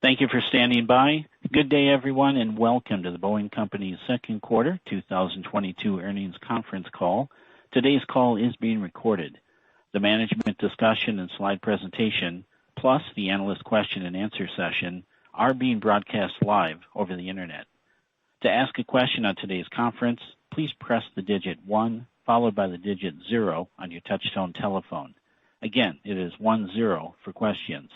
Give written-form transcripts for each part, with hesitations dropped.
Thank you for standing by. Good day, everyone, and welcome to the Boeing Company's second quarter 2022 earnings conference call. Today's call is being recorded. The management discussion and slide presentation, plus the analyst question and answer session, are being broadcast live over the internet. To ask a question on today's conference, please press the digit 1 followed by the digit 0 on your touchtone telephone. Again, it is 10 for questions.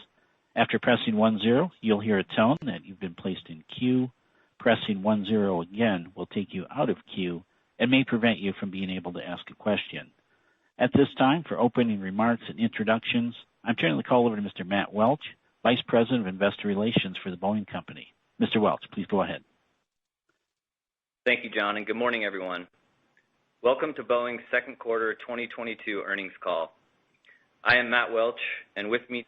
After pressing 10, you'll hear a tone that you've been placed in queue. Pressing 10 again will take you out of queue and may prevent you from being able to ask a question. At this time, for opening remarks and introductions, I'm turning the call over to Mr. Matt Welch, Vice President of Investor Relations for the Boeing Company. Mr. Welch, please go ahead. Thank you, John, and good morning, everyone. Welcome to Boeing's second quarter 2022 earnings call. I am Matt Welch, and with me,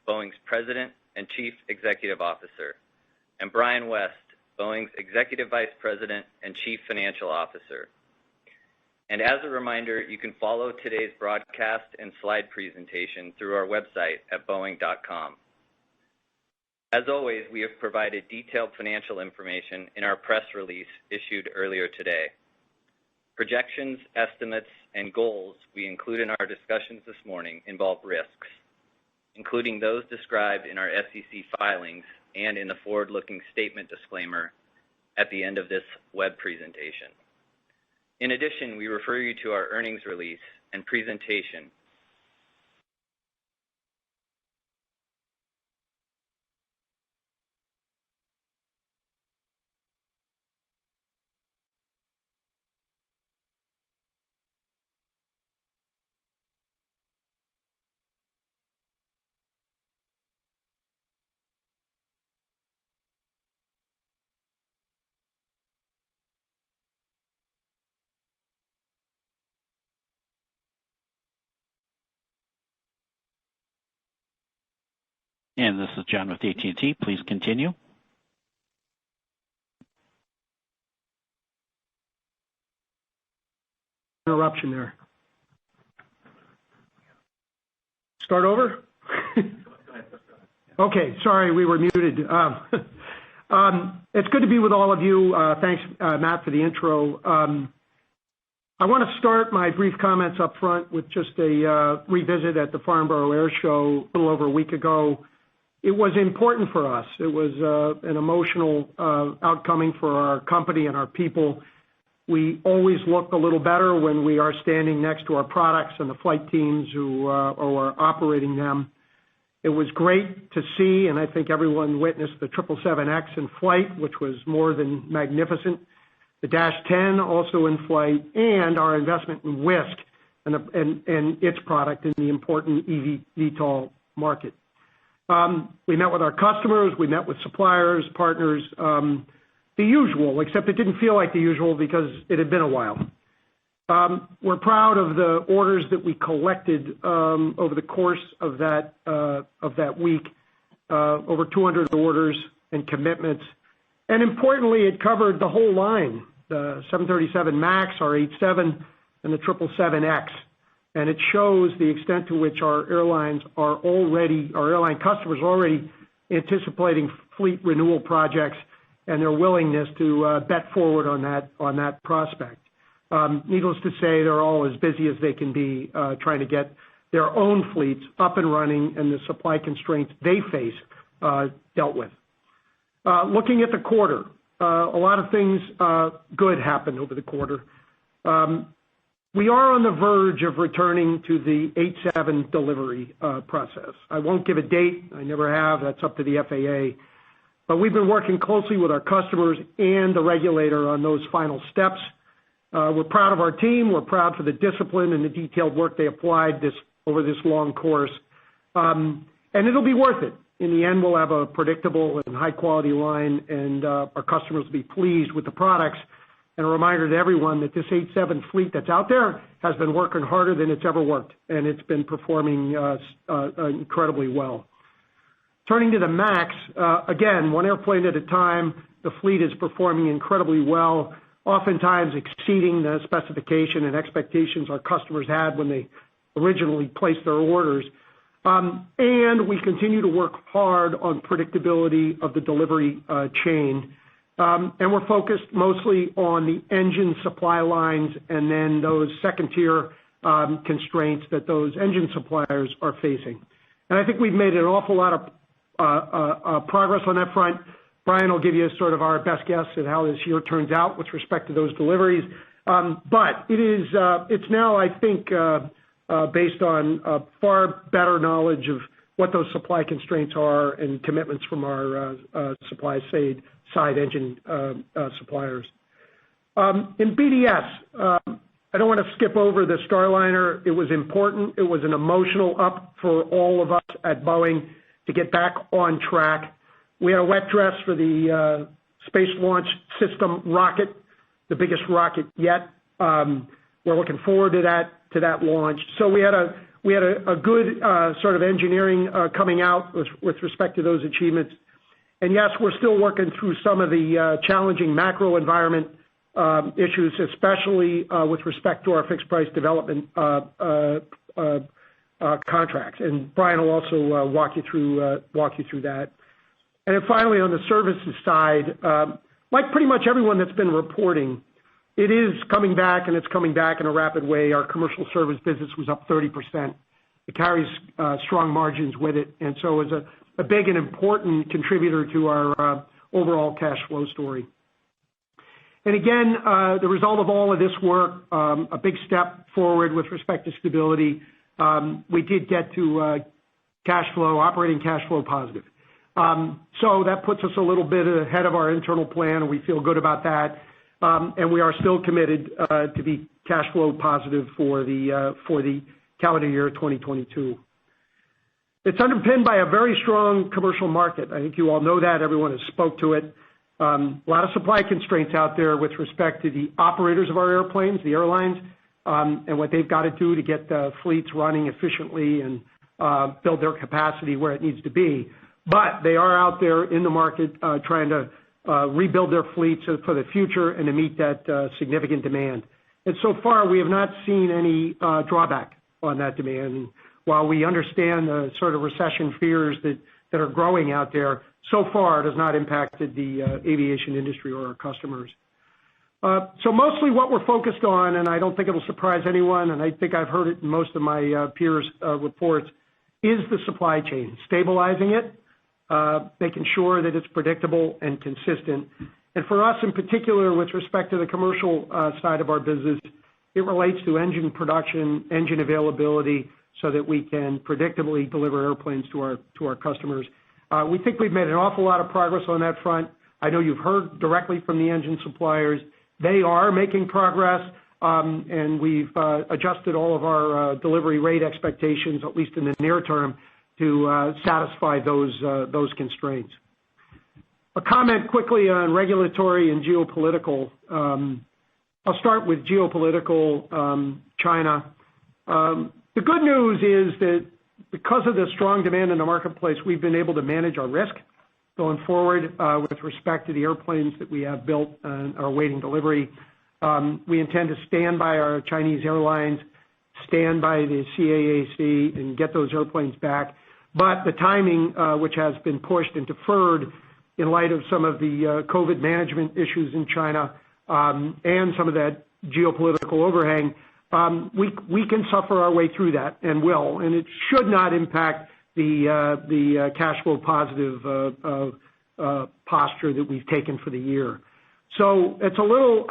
Boeing's President and Chief Executive Officer, and Brian West, Boeing's Executive Vice President and Chief Financial Officer. And as a reminder, you can follow today's broadcast and slide presentation through our website at boeing.com. As always, we have provided detailed financial information in our press release issued earlier today. Projections, estimates, and goals we include in our discussions this morning involve risks, including those described in our SEC filings and in the forward-looking statement disclaimer at the end of this web presentation. In addition, we refer you to our earnings release and presentation. And this is John with AT&T. Please continue. Interruption there. Start over? Okay, sorry, we were muted. It's good to be with all of you. Thanks, Matt, for the intro. I want to start my brief comments up front with just a revisit at the Farnborough Air Show a little over a week ago. It was important for us. It was an emotional outcoming for our company and our people. We always look a little better when we are standing next to our products and the flight teams who are operating them. It was great to see, and I think everyone witnessed the 777X in flight, which was more than magnificent. The Dash 10 also in flight, and our investment in Wisk and its product in the important eVTOL market. We met with our customers, we met with suppliers, partners, the usual, except it didn't feel like the usual because it had been a while. We're proud of the orders that we collected over the course of that week, over 200 orders and commitments. And importantly, it covered the whole line, the 737 MAX, our 87, and the 777X. And it shows the extent to which our airline customers are already anticipating fleet renewal projects and their willingness to bet forward on that prospect. Needless to say, they're all as busy as they can be trying to get their own fleets up and running and the supply constraints they face dealt with. Looking at the quarter, a lot of things good happened over the quarter. We are on the verge of returning to the 87 delivery process. I won't give a date. I never have. That's up to the FAA. But we've been working closely with our customers and the regulator on those final steps. We're proud of our team. We're proud for the discipline and the detailed work they applied over this long course. And it'll be worth it. In the end, we'll have a predictable and high-quality line, and our customers will be pleased with the products. And a reminder to everyone that this 87 fleet that's out there has been working harder than it's ever worked, and it's been performing incredibly well. Turning to the MAX, again, one airplane at a time, the fleet is performing incredibly well, oftentimes exceeding the specification and expectations our customers had when they originally placed their orders. And we continue to work hard on predictability of the delivery chain. And we're focused mostly on the engine supply lines and then those second-tier constraints that those engine suppliers are facing. And I think we've made an awful lot of progress on that front. Brian will give you sort of our best guess at how this year turns out with respect to those deliveries. But it's now, I think, based on far better knowledge of what those supply constraints are and commitments from our supply side engine suppliers. In BDS, I don't want to skip over the Starliner. It was important. It was an emotional up for all of us at Boeing to get back on track. We had a wet dress for the Space Launch System rocket, the biggest rocket yet. We're looking forward to that launch. So we had a good sort of engineering coming out with respect to those achievements. And yes, we're still working through some of the challenging macro environment issues, especially with respect to our fixed price development contracts. And Brian will also walk you through that. And then finally, on the services side, like pretty much everyone that's been reporting, it is coming back, and it's coming back in a rapid way. Our commercial service business was up 30%. It carries strong margins with it, and so is a big and important contributor to our overall cash flow story. And again, the result of all of this work, a big step forward with respect to stability. We did get to operating cash flow positive. So that puts us a little bit ahead of our internal plan, and we feel good about that. And we are still committed to be cash flow positive for the calendar year 2022. It's underpinned by a very strong commercial market. I think you all know that. Everyone has spoke to it. A lot of supply constraints out there with respect to the operators of our airplanes, the airlines, and what they've got to do to get the fleets running efficiently and build their capacity where it needs to be. But they are out there in the market trying to rebuild their fleets for the future and to meet that significant demand. And so far, we have not seen any drawback on that demand. And while we understand the sort of recession fears that are growing out there, so far it has not impacted the aviation industry or our customers. So mostly what we're focused on, and I don't think it'll surprise anyone, and I think I've heard it in most of my peers' reports, is the supply chain, stabilizing it, making sure that it's predictable and consistent. And for us in particular, with respect to the commercial side of our business, it relates to engine production, engine availability, so that we can predictably deliver airplanes to our customers. We think we've made an awful lot of progress on that front. I know you've heard directly from the engine suppliers. They are making progress, and we've adjusted all of our delivery rate expectations, at least in the near term, to satisfy those constraints. A comment quickly on regulatory and geopolitical. I'll start with geopolitical, China. The good news is that because of the strong demand in the marketplace, we've been able to manage our risk going forward with respect to the airplanes that we have built and are awaiting delivery. We intend to stand by our Chinese airlines, stand by the CAAC, and get those airplanes back. But the timing, which has been pushed and deferred in light of some of the COVID management issues in China and some of that geopolitical overhang, we can suffer our way through that and will, and it should not impact the cash flow positive posture that we've taken for the year. So it's a little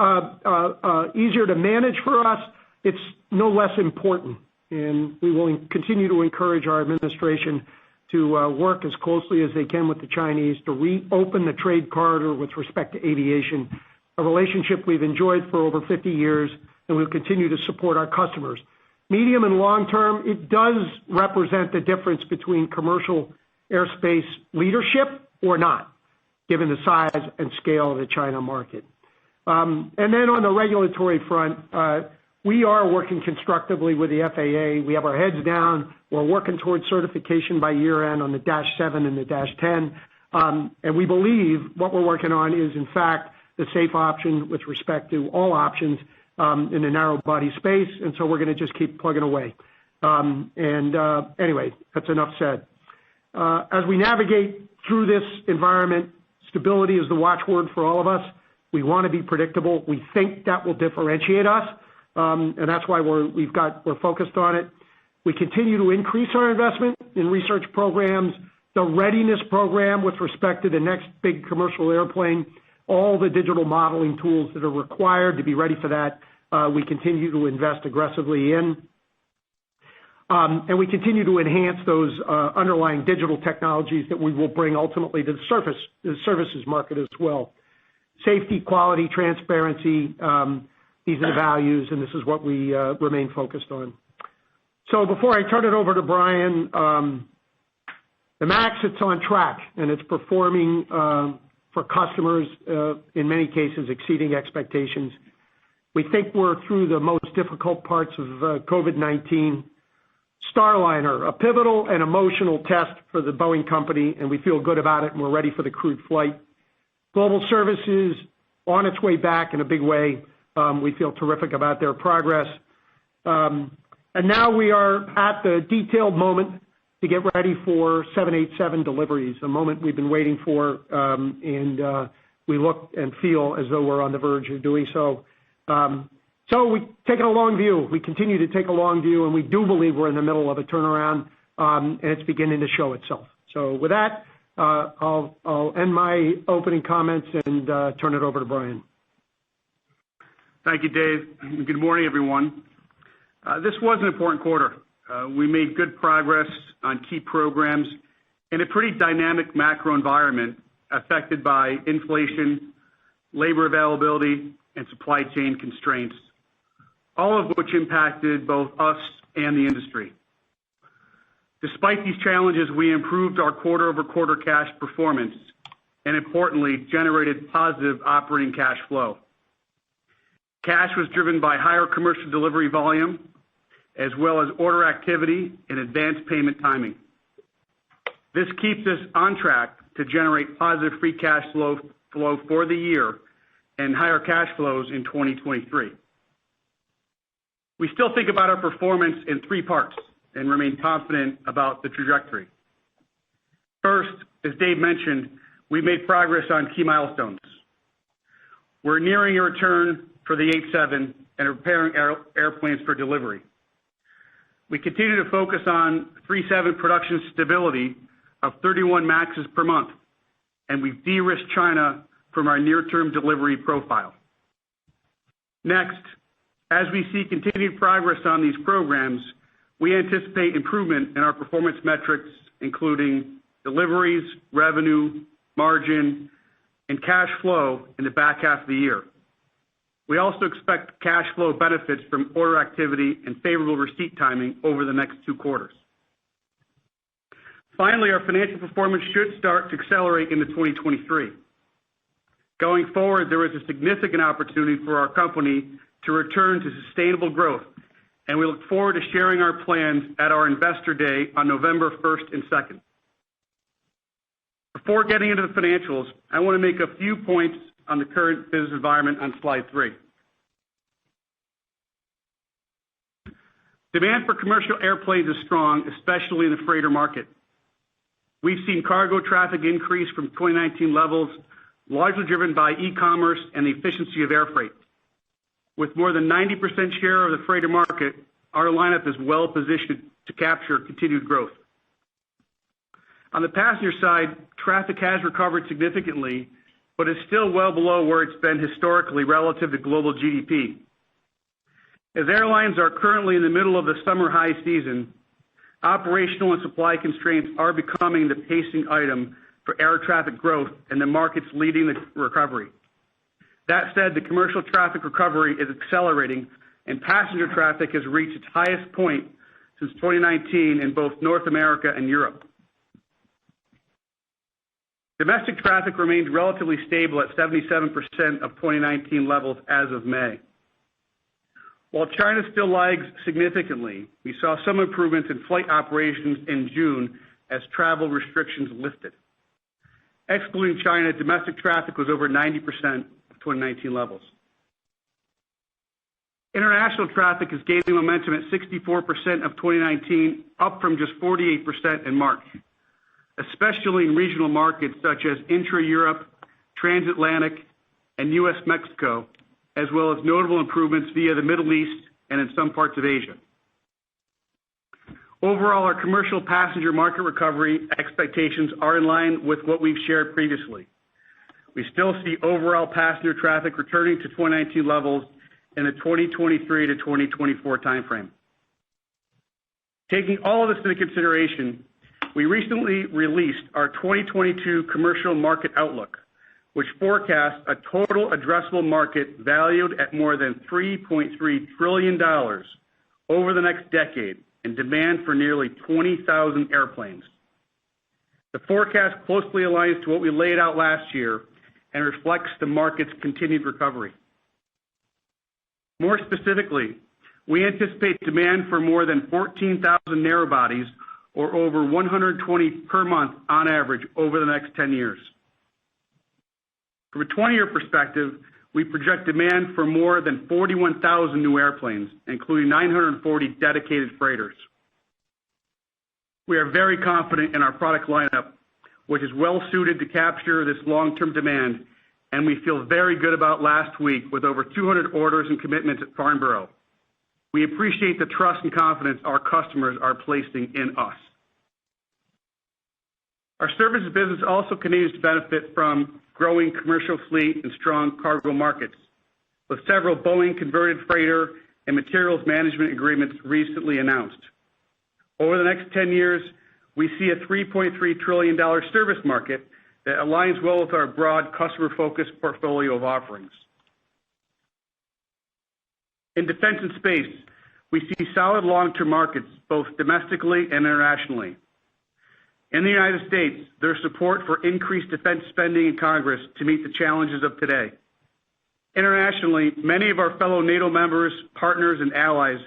easier to manage for us. It's no less important, and we will continue to encourage our administration to work as closely as they can with the Chinese to reopen the trade corridor with respect to aviation, a relationship we've enjoyed for over 50 years, and we'll continue to support our customers. Medium and long term, it does represent the difference between commercial airspace leadership or not, given the size and scale of the China market. And then on the regulatory front, we are working constructively with the FAA. We have our heads down. We're working towards certification by year end on the Dash 7 and the Dash 10. And we believe what we're working on is, in fact, the safe option with respect to all options in the narrow body space. And so we're going to just keep plugging away. Anyway, that's enough said. As we navigate through this environment, stability is the watchword for all of us. We want to be predictable. We think that will differentiate us, and that's why we're focused on it. We continue to increase our investment in research programs, the readiness program with respect to the next big commercial airplane, all the digital modeling tools that are required to be ready for that. We continue to invest aggressively in. And we continue to enhance those underlying digital technologies that we will bring ultimately to the services market as well. Safety, quality, transparency, these are the values, and this is what we remain focused on. So before I turn it over to Brian, the MAX, it's on track, and it's performing for customers, in many cases exceeding expectations. We think we're through the most difficult parts of COVID-19. Starliner, a pivotal and emotional test for the Boeing company, and we feel good about it, and we're ready for the crewed flight. Global Services on its way back in a big way. We feel terrific about their progress. And now we are at the detailed moment to get ready for 787 deliveries, a moment we've been waiting for, and we look and feel as though we're on the verge of doing so. So we take a long view. We continue to take a long view, and we do believe we're in the middle of a turnaround, and it's beginning to show itself. So with that, I'll end my opening comments and turn it over to Brian. Thank you, Dave. Good morning, everyone. This was an important quarter. We made good progress on key programs in a pretty dynamic macro environment affected by inflation, labor availability, and supply chain constraints, all of which impacted both us and the industry. Despite these challenges, we improved our quarter-over-quarter cash performance and, importantly, generated positive operating cash flow. Cash was driven by higher commercial delivery volume, as well as order activity and advanced payment timing. This keeps us on track to generate positive free cash flow for the year and higher cash flows in 2023. We still think about our performance in three parts and remain confident about the trajectory. First, as Dave mentioned, we made progress on key milestones. We're nearing a return for the 87 and preparing airplanes for delivery. We continue to focus on 37 production stability of 31 MAXs per month, and we've de-risked China from our near-term delivery profile. Next, as we see continued progress on these programs, we anticipate improvement in our performance metrics, including deliveries, revenue, margin, and cash flow in the back half of the year. We also expect cash flow benefits from order activity and favorable receipt timing over the next 2 quarters. Finally, our financial performance should start to accelerate into 2023. Going forward, there is a significant opportunity for our company to return to sustainable growth, and we look forward to sharing our plans at our Investor Day on November 1st and 2nd. Before getting into the financials, I want to make a few points on the current business environment on slide 3. Demand for commercial airplanes is strong, especially in the freighter market. We've seen cargo traffic increase from 2019 levels, largely driven by e-commerce and the efficiency of air freight. With more than 90% share of the freighter market, our lineup is well positioned to capture continued growth. On the passenger side, traffic has recovered significantly, but is still well below where it's been historically relative to global GDP. As airlines are currently in the middle of the summer high season, operational and supply constraints are becoming the pacing item for air traffic growth and the markets leading the recovery. That said, the commercial traffic recovery is accelerating, and passenger traffic has reached its highest point since 2019 in both North America and Europe. Domestic traffic remains relatively stable at 77% of 2019 levels as of May. While China still lags significantly, we saw some improvements in flight operations in June as travel restrictions lifted. Excluding China, domestic traffic was over 90% of 2019 levels. International traffic is gaining momentum at 64% of 2019, up from just 48% in March, especially in regional markets such as intra-Europe, transatlantic, and U.S.-Mexico, as well as notable improvements via the Middle East and in some parts of Asia. Overall, our commercial passenger market recovery expectations are in line with what we've shared previously. We still see overall passenger traffic returning to 2019 levels in the 2023 to 2024 timeframe. Taking all of this into consideration, we recently released our 2022 commercial market outlook, which forecasts a total addressable market valued at more than $3.3 trillion over the next decade and demand for nearly 20,000 airplanes. The forecast closely aligns to what we laid out last year and reflects the market's continued recovery. More specifically, we anticipate demand for more than 14,000 narrow bodies, or over 120 per month on average over the next 10 years. From a 20-year perspective, we project demand for more than 41,000 new airplanes, including 940 dedicated freighters. We are very confident in our product lineup, which is well suited to capture this long-term demand, and we feel very good about last week with over 200 orders and commitments at Farnborough. We appreciate the trust and confidence our customers are placing in us. Our services business also continues to benefit from growing commercial fleet and strong cargo markets, with several Boeing converted freighter and materials management agreements recently announced. Over the next 10 years, we see a $3.3 trillion service market that aligns well with our broad customer-focused portfolio of offerings. In defense and space, we see solid long-term markets both domestically and internationally. In the United States, there's support for increased defense spending in Congress to meet the challenges of today. Internationally, many of our fellow NATO members, partners, and allies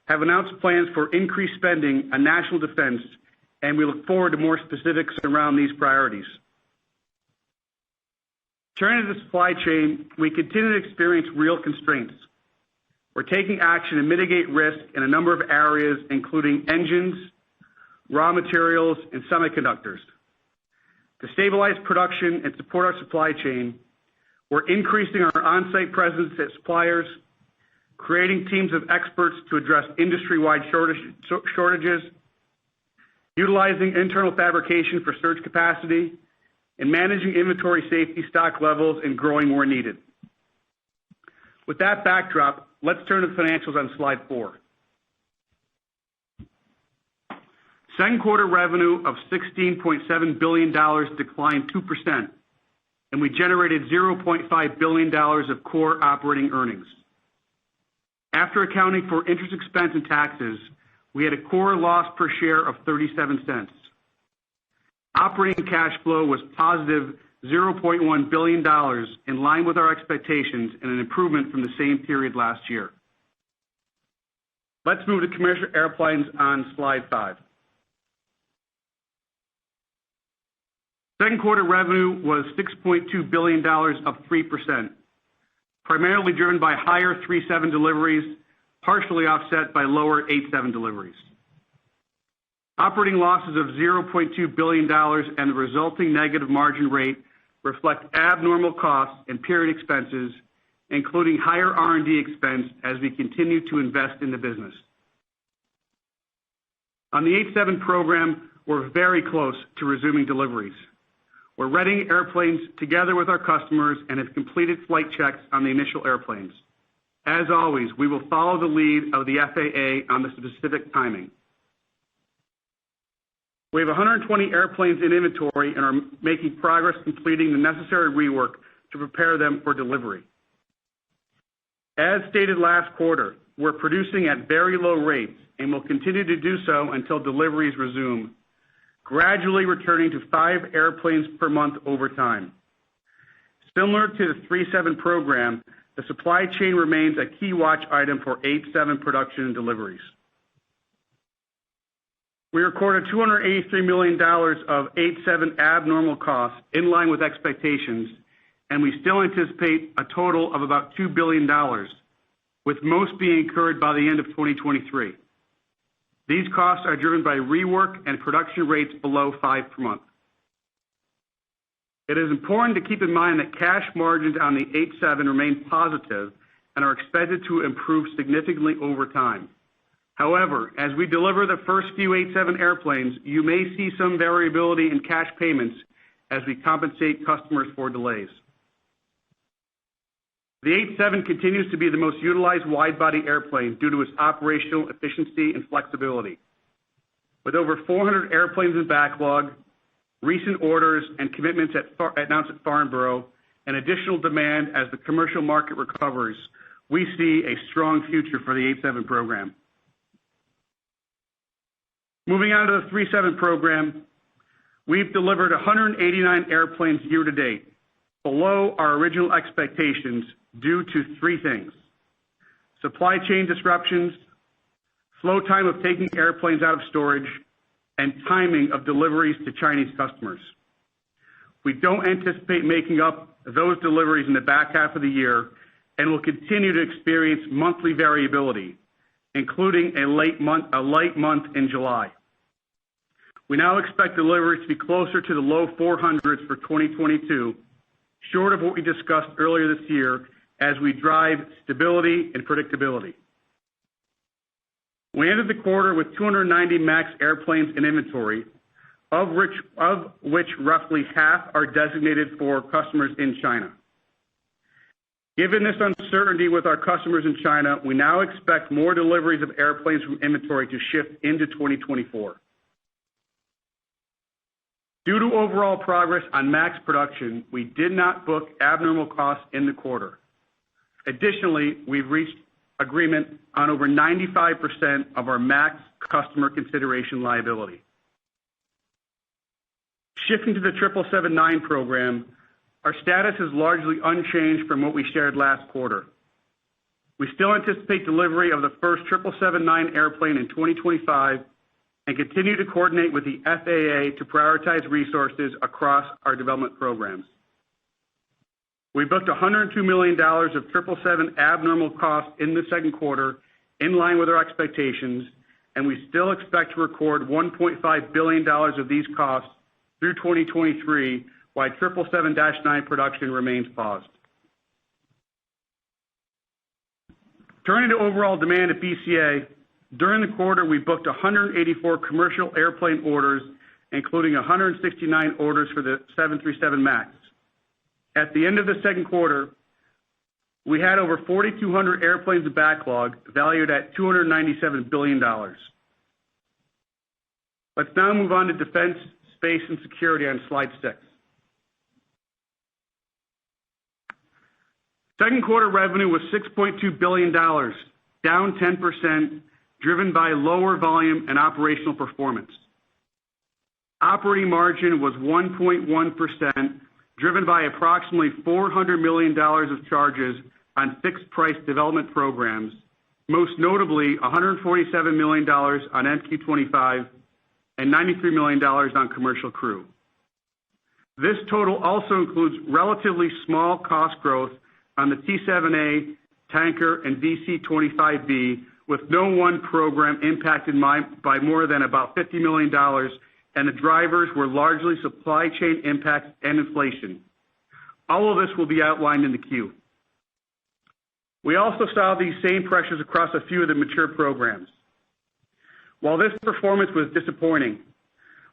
have announced plans for increased spending on national defense, and we look forward to more specifics around these priorities. Turning to the supply chain, we continue to experience real constraints. We're taking action to mitigate risk in a number of areas, including engines, raw materials, and semiconductors. To stabilize production and support our supply chain, we're increasing our on-site presence at suppliers, creating teams of experts to address industry-wide shortages, utilizing internal fabrication for surge capacity, and managing inventory safety stock levels and growing where needed. With that backdrop, let's turn to financials on slide 4. Second quarter revenue of $16.7 billion declined 2%, and we generated $0.5 billion of core operating earnings. After accounting for interest expense and taxes, we had a core loss per share of 37 cents. Operating cash flow was positive $0.1 billion, in line with our expectations and an improvement from the same period last year. Let's move to commercial airplanes on slide 5. Second quarter revenue was $6.2 billion, up 3%, primarily driven by higher 737 deliveries, partially offset by lower 787 deliveries. Operating losses of $0.2 billion and the resulting negative margin rate reflect abnormal costs and period expenses, including higher R&D expense as we continue to invest in the business. On the 787 program, we're very close to resuming deliveries. We're readying airplanes together with our customers and have completed flight checks on the initial airplanes. As always, we will follow the lead of the FAA on the specific timing. We have 120 airplanes in inventory and are making progress completing the necessary rework to prepare them for delivery. As stated last quarter, we're producing at very low rates and will continue to do so until deliveries resume, gradually returning to 5 airplanes per month over time. Similar to the 737 program, the supply chain remains a key watch item for 787 production and deliveries. We recorded $283 million of 787 abnormal costs in line with expectations, and we still anticipate a total of about $2 billion, with most being incurred by the end of 2023. These costs are driven by rework and production rates below 5 per month. It is important to keep in mind that cash margins on the 787 remain positive and are expected to improve significantly over time. However, as we deliver the first few 787 airplanes, you may see some variability in cash payments as we compensate customers for delays. The 787 continues to be the most utilized wide-body airplane due to its operational efficiency and flexibility. With over 400 airplanes in backlog, recent orders and commitments announced at Farnborough, and additional demand as the commercial market recovers, we see a strong future for the 787 program. Moving on to the 737 program, we've delivered 189 airplanes year to date, below our original expectations due to 3 things: supply chain disruptions, slow time of taking airplanes out of storage, and timing of deliveries to Chinese customers. We don't anticipate making up those deliveries in the back half of the year and will continue to experience monthly variability, including a light month in July. We now expect deliveries to be closer to the low 400s for 2022, short of what we discussed earlier this year, as we drive stability and predictability. We ended the quarter with 290 MAX airplanes in inventory, of which roughly half are designated for customers in China. Given this uncertainty with our customers in China, we now expect more deliveries of airplanes from inventory to shift into 2024. Due to overall progress on MAX production, we did not book abnormal costs in the quarter. Additionally, we've reached agreement on over 95% of our MAX customer consideration liability. Shifting to the 777-9 program, our status is largely unchanged from what we shared last quarter. We still anticipate delivery of the first 777-9 airplane in 2025 and continue to coordinate with the FAA to prioritize resources across our development programs. We booked $102 million of 777 abnormal costs in the second quarter, in line with our expectations, and we still expect to record $1.5 billion of these costs through 2023, while 777-9 production remains paused. Turning to overall demand at BCA, during the quarter we booked 184 commercial airplane orders, including 169 orders for the 737 MAX. At the end of the second quarter, we had over 4,200 airplanes in backlog, valued at $297 billion. Let's now move on to Defense, Space, and Security on slide 6. Second quarter revenue was $6.2 billion, down 10%, driven by lower volume and operational performance. Operating margin was 1.1%, driven by approximately $400 million of charges on fixed-price development programs, most notably $147 million on MQ-25 and $93 million on Commercial Crew. This total also includes relatively small cost growth on the T-7A tanker and VC-25B, with no one program impacted by more than about $50 million, and the drivers were largely supply chain impacts and inflation. All of this will be outlined in the Q. We also saw these same pressures across a few of the mature programs. While this performance was disappointing,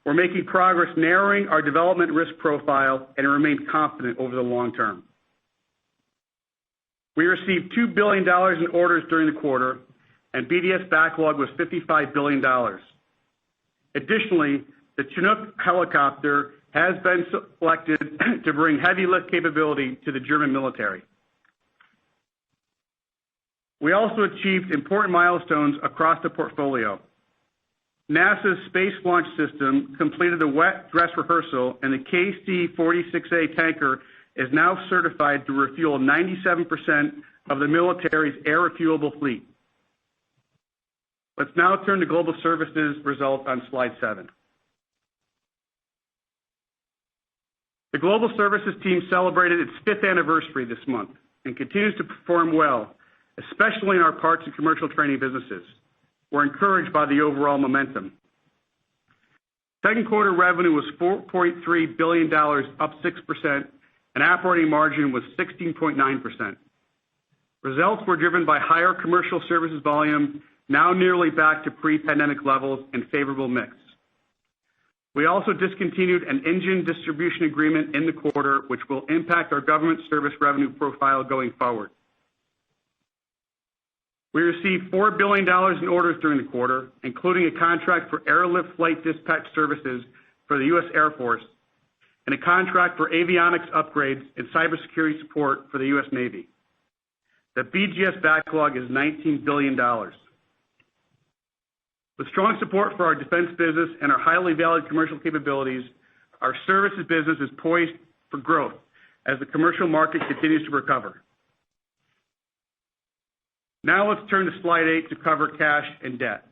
we're making progress narrowing our development risk profile and remain confident over the long term. We received $2 billion in orders during the quarter, and BDS backlog was $55 billion. Additionally, the Chinook helicopter has been selected to bring heavy lift capability to the German military. We also achieved important milestones across the portfolio. NASA's Space Launch System completed the wet dress rehearsal, and the KC-46A tanker is now certified to refuel 97% of the military's air refuelable fleet. Let's now turn to Global Services results on slide 7. The Global Services team celebrated its 5th anniversary this month and continues to perform well, especially in our parts and commercial training businesses. We're encouraged by the overall momentum. Second quarter revenue was $4.3 billion, up 6%, and operating margin was 16.9%. Results were driven by higher commercial services volume, now nearly back to pre-pandemic levels, and favorable mix. We also discontinued an engine distribution agreement in the quarter, which will impact our government service revenue profile going forward. We received $4 billion in orders during the quarter, including a contract for airlift flight dispatch services for the U.S. Air Force and a contract for avionics upgrades and cybersecurity support for the U.S. Navy. The BGS backlog is $19 billion. With strong support for our defense business and our highly valued commercial capabilities, our services business is poised for growth as the commercial market continues to recover. Now let's turn to slide 8 to cover cash and debt.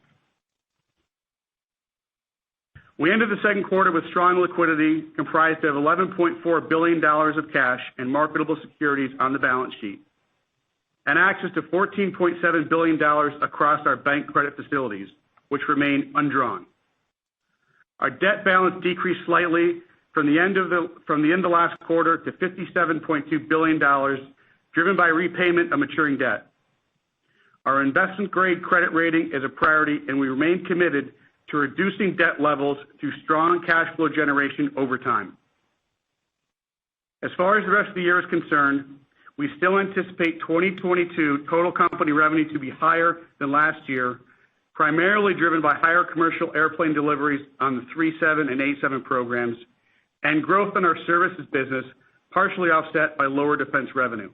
We ended the second quarter with strong liquidity comprised of $11.4 billion of cash and marketable securities on the balance sheet, and access to $14.7 billion across our bank credit facilities, which remain undrawn. Our debt balance decreased slightly from the end of last quarter to $57.2 billion, driven by repayment of maturing debt. Our investment-grade credit rating is a priority, and we remain committed to reducing debt levels through strong cash flow generation over time. As far as the rest of the year is concerned, we still anticipate 2022 total company revenue to be higher than last year, primarily driven by higher commercial airplane deliveries on the 737 and 787 programs, and growth in our services business, partially offset by lower defense revenue.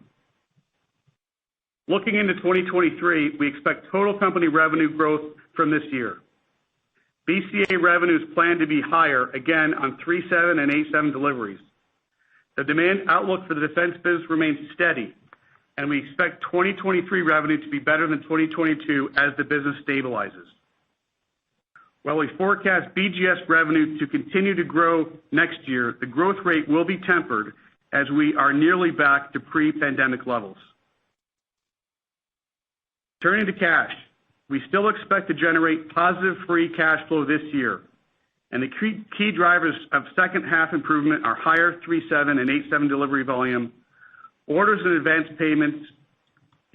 Looking into 2023, we expect total company revenue growth from this year. BCA revenues plan to be higher, again, on 737 and 787 deliveries. The demand outlook for the defense business remains steady, and we expect 2023 revenue to be better than 2022 as the business stabilizes. While we forecast BGS revenue to continue to grow next year, the growth rate will be tempered as we are nearly back to pre-pandemic levels. Turning to cash, we still expect to generate positive free cash flow this year, and the key drivers of second half improvement are higher 737 and 787 delivery volume, orders and advance payments,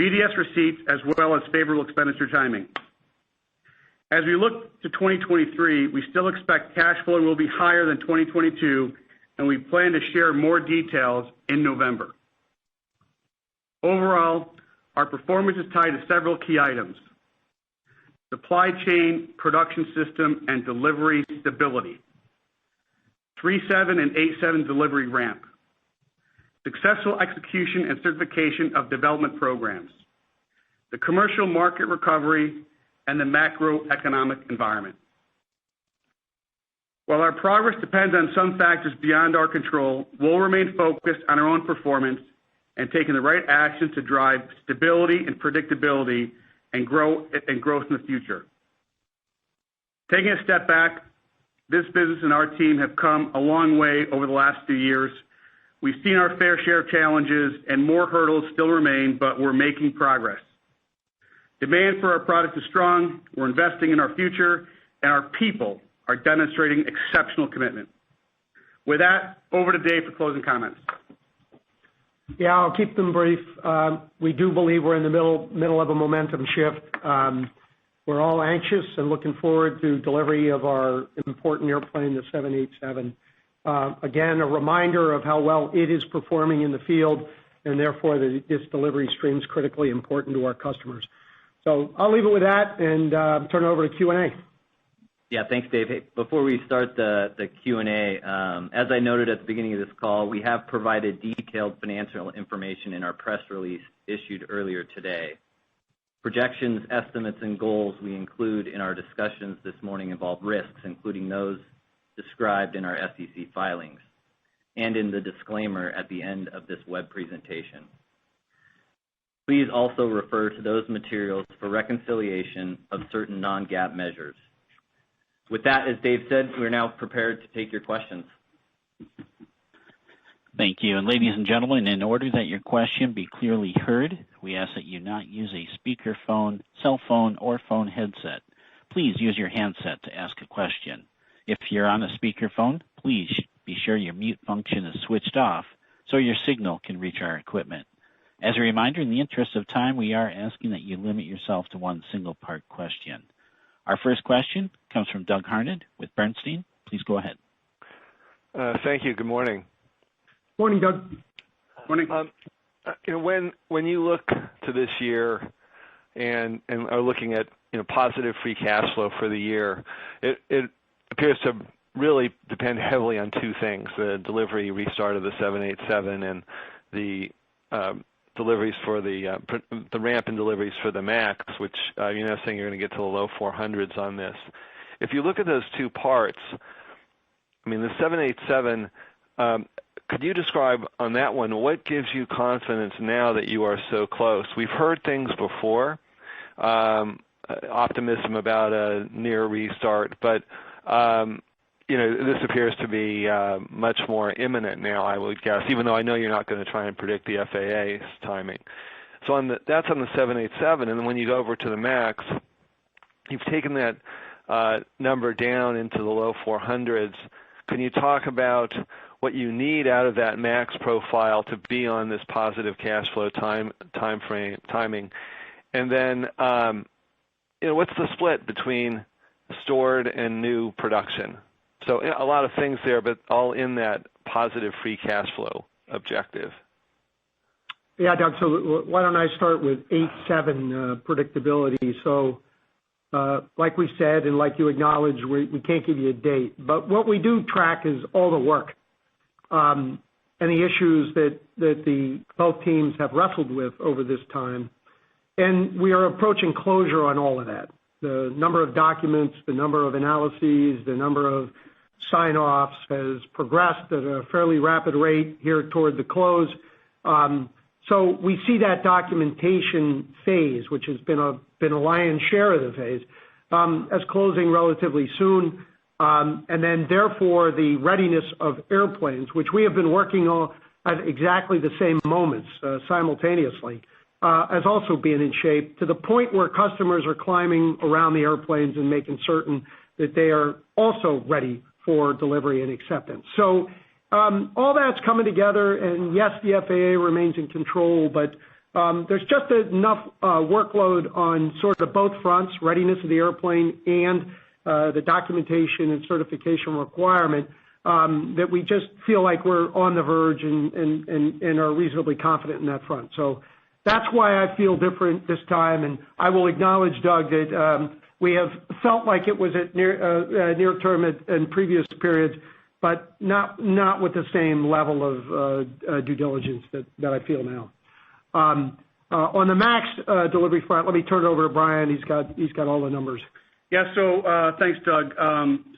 BDS receipts, as well as favorable expenditure timing. As we look to 2023, we still expect cash flow will be higher than 2022, and we plan to share more details in November. Overall, our performance is tied to several key items: supply chain, production system, and delivery stability, 737 and 787 delivery ramp, successful execution and certification of development programs, the commercial market recovery, and the macroeconomic environment. While our progress depends on some factors beyond our control, we'll remain focused on our own performance and taking the right actions to drive stability and predictability and growth in the future. Taking a step back, this business and our team have come a long way over the last few years. We've seen our fair share of challenges and more hurdles still remain, but we're making progress. Demand for our products is strong, we're investing in our future, and our people are demonstrating exceptional commitment. With that, over to Dave for closing comments. Yeah, I'll keep them brief. We do believe we're in the middle of a momentum shift. We're all anxious and looking forward to delivery of our important airplane, the 787. Again, a reminder of how well it is performing in the field, and therefore this delivery stream is critically important to our customers. So I'll leave it with that and turn it over to Q&A. Yeah, thanks, Dave. Hey, before we start the Q&A, as I noted at the beginning of this call, we have provided detailed financial information in our press release issued earlier today. Projections, estimates, and goals we include in our discussions this morning involve risks, including those described in our SEC filings and in the disclaimer at the end of this web presentation. Please also refer to those materials for reconciliation of certain non-GAAP measures. With that, as Dave said, we're now prepared to take your questions. Thank you. And ladies and gentlemen, in order that your question be clearly heard, we ask that you not use a speakerphone, cell phone, or phone headset. Please use your handset to ask a question. If you're on a speakerphone, please be sure your mute function is switched off so your signal can reach our equipment. As a reminder, in the interest of time, we are asking that you limit yourself to one single part question. Our first question comes from Doug Harned with Bernstein. Please go ahead. Thank you. Good morning. Morning, Doug. Morning. When you look to this year and are looking at positive free cash flow for the year, it appears to really depend heavily on two things: the delivery restart of the 787 and the deliveries for the ramp in deliveries for the MAX, which you're now saying you're going to get to the low 400s on this. If you look at those two parts, I mean, the 787, could you describe on that one, what gives you confidence now that you are so close? We've heard things before, optimism about a near restart, but this appears to be much more imminent now, I would guess, even though I know you're not going to try and predict the FAA's timing. So that's on the 787, and then when you go over to the MAX, you've taken that number down into the low 400s. Can you talk about what you need out of that MAX profile to be on this positive cash flow timing? And then, what's the split between stored and new production? So a lot of things there, but all in that positive free cash flow objective. Yeah, Doug, so why don't I start with 787 predictability. So like we said, and like you acknowledged, we can't give you a date. But what we do track is all the work and the issues that both teams have wrestled with over this time. And we are approaching closure on all of that. The number of documents, the number of analyses, the number of sign-offs has progressed at a fairly rapid rate here toward the close. So we see that documentation phase, which has been a lion's share of the phase, as closing relatively soon. And then therefore the readiness of airplanes, which we have been working on at exactly the same moments simultaneously, as also being in shape to the point where customers are climbing around the airplanes and making certain that they are also ready for delivery and acceptance. So all that's coming together, and yes, the FAA remains in control, but there's just enough workload on sort of both fronts, readiness of the airplane and the documentation and certification requirement, that we just feel like we're on the verge and are reasonably confident in that front. So that's why I feel different this time, and I will acknowledge, Doug, that we have felt like it was at near term in previous periods, but not with the same level of due diligence that I feel now. On the MAX delivery front, let me turn it over to Brian. He's got all the numbers. Yeah, so thanks, Doug.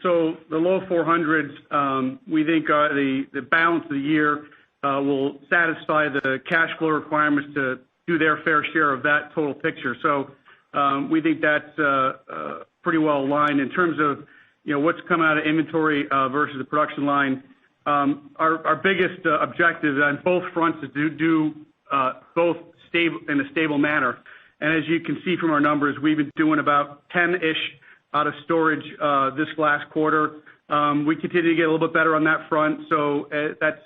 So the low 400s, we think the balance of the year will satisfy the cash flow requirements to do their fair share of that total picture. So we think that's pretty well aligned in terms of what's coming out of inventory versus the production line. Our biggest objective on both fronts is to do both stable in a stable manner. And as you can see from our numbers, we've been doing about 10-ish out of storage this last quarter. We continue to get a little bit better on that front, so that's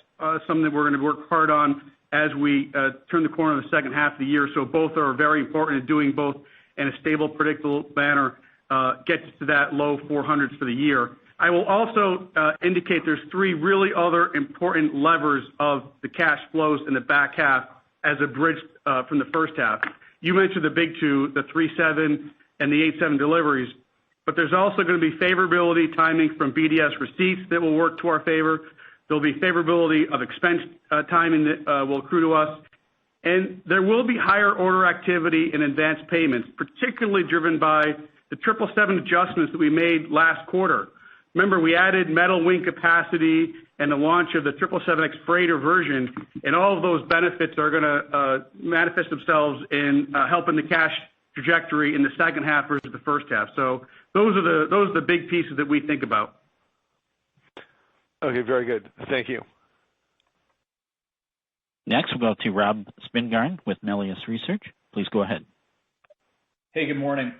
something that we're going to work hard on as we turn the corner in the second half of the year. So both are very important, and doing both in a stable, predictable manner gets to that low 400s for the year. I will also indicate there's three really other important levers of the cash flows in the back half as a bridge from the first half. You mentioned the big two, the 737 and the 787 deliveries, but there's also going to be favorability timing from BDS receipts that will work to our favor. There'll be favorability of expense timing that will accrue to us. And there will be higher order activity and advanced payments, particularly driven by the 777 adjustments that we made last quarter. Remember, we added metal wing capacity and the launch of the 777X freighter version, and all of those benefits are going to manifest themselves in helping the cash trajectory in the second half versus the first half. So those are the big pieces that we think about. Okay, very good. Thank you. Next, we'll go to Rob Spingarn with Melius Research. Please go ahead. Hey, good morning.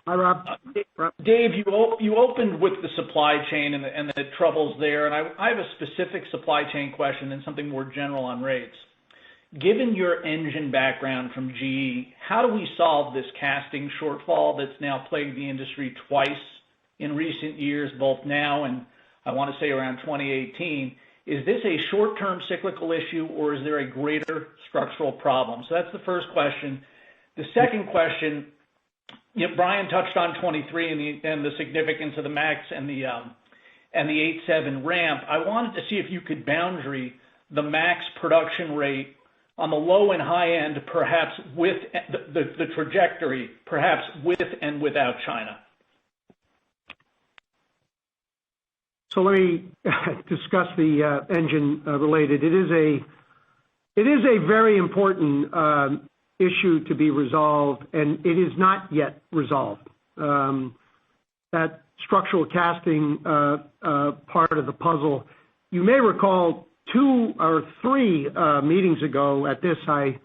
Hi, Rob. Dave, you opened with the supply chain and the troubles there, and I have a specific supply chain question and something more general on rates. Given your engine background from GE, how do we solve this casting shortfall that's now plagued the industry twice in recent years, both now and I want to say around 2018? Is this a short-term cyclical issue, or is there a greater structural problem? So that's the first question. The second question, Brian touched on 23 and the significance of the MAX and the 87 ramp. I wanted to see if you could boundary the MAX production rate on the low and high end, perhaps with the trajectory, perhaps with and without China. So let me discuss the engine related. It is a very important issue to be resolved, and it is not yet resolved. That structural casting part of the puzzle, you may recall 2 or 3 meetings ago at this, I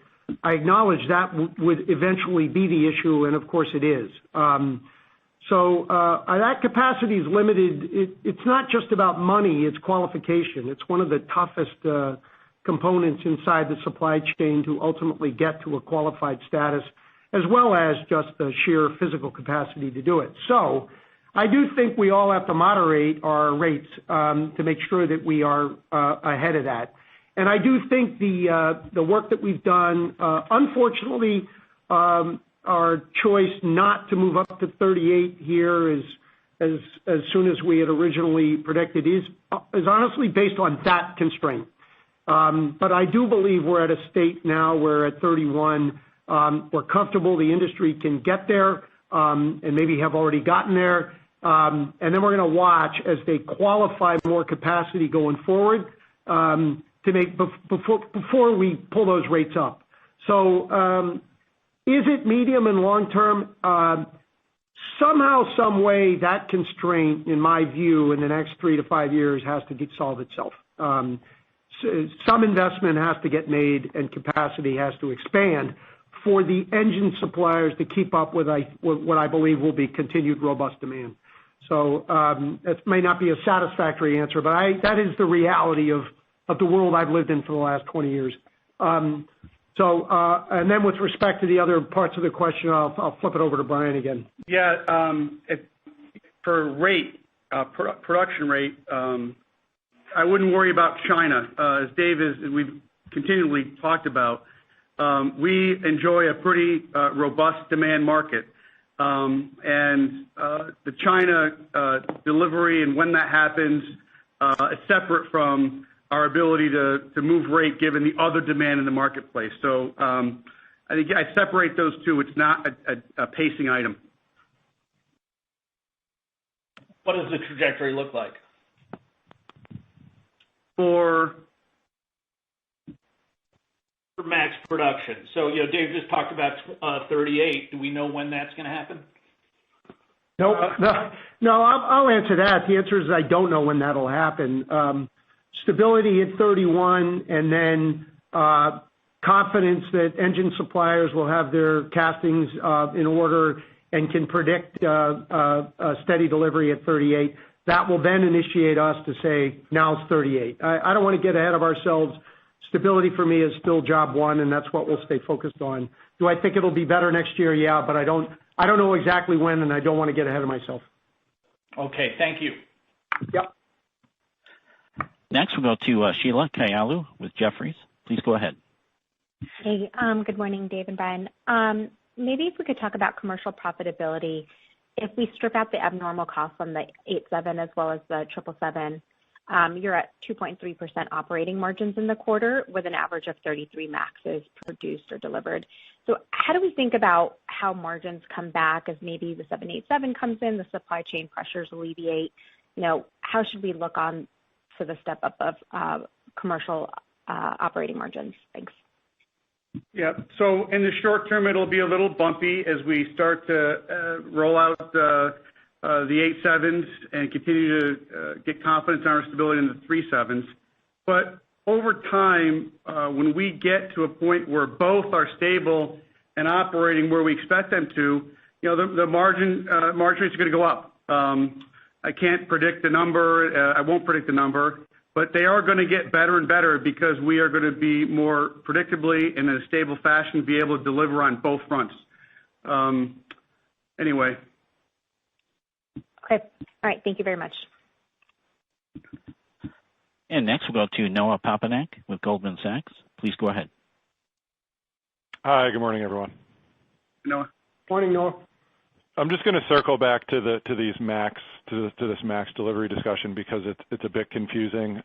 acknowledged that would eventually be the issue, and of course it is. So that capacity is limited. It's not just about money, it's qualification. It's one of the toughest components inside the supply chain to ultimately get to a qualified status, as well as just the sheer physical capacity to do it. So I do think we all have to moderate our rates to make sure that we are ahead of that. And I do think the work that we've done, unfortunately, our choice not to move up to 38 here as soon as we had originally predicted is honestly based on that constraint. But I do believe we're at a state now where at 31, we're comfortable the industry can get there and maybe have already gotten there. And then we're going to watch as they qualify more capacity going forward to make before we pull those rates up. So is it medium and long term? Somehow, some way, that constraint, in my view, in the next 3 to 5 years has to solve itself. Some investment has to get made and capacity has to expand for the engine suppliers to keep up with what I believe will be continued robust demand. So that may not be a satisfactory answer, but that is the reality of the world I've lived in for the last 20 years. And then with respect to the other parts of the question, I'll flip it over to Brian again. Yeah, for rate, production rate, I wouldn't worry about China. As Dave we've continually talked about, we enjoy a pretty robust demand market. And the China delivery and when that happens is separate from our ability to move rate given the other demand in the marketplace. So I think I separate those two. It's not a pacing item. What does the trajectory look like? For MAX production. So, Dave just talked about 38. Do we know when that's going to happen? No, I'll answer that. The answer is I don't know when that'll happen. Stability at 31, and then confidence that engine suppliers will have their castings in order and can predict a steady delivery at 38. That will then initiate us to say, now it's 38. I don't want to get ahead of ourselves. Stability for me is still job one, and that's what we'll stay focused on. Do I think it'll be better next year? Yeah, but I don't know exactly when, and I don't want to get ahead of myself. Okay, thank you. Yep. Next, we'll go to Sheila Kahyaoglu with Jefferies. Please go ahead. Hey, good morning, Dave and Brian. Maybe if we could talk about commercial profitability. If we strip out the abnormal costs on the 87 as well as the 777, you're at 2.3% operating margins in the quarter with an average of 33 MAXs produced or delivered. So how do we think about how margins come back as maybe the 787 comes in, the supply chain pressures alleviate? How should we look on to the step up of commercial operating margins? Thanks. Yeah. So in the short term, it'll be a little bumpy as we start to roll out the 87s and continue to get confidence in our stability in the 37s. But over time, when we get to a point where both are stable and operating where we expect them to, the margin rates are going to go up. I can't predict the number. I won't predict the number, but they are going to get better and better because we are going to be more predictably in a stable fashion, be able to deliver on both fronts. Anyway. Okay. All right. Thank you very much. And next we'll go to Noah Papanek with Goldman Sachs. Please go ahead. Hi, good morning, everyone. Noah. Morning, Noah. I'm just going to circle back to this max delivery discussion because it's a bit confusing.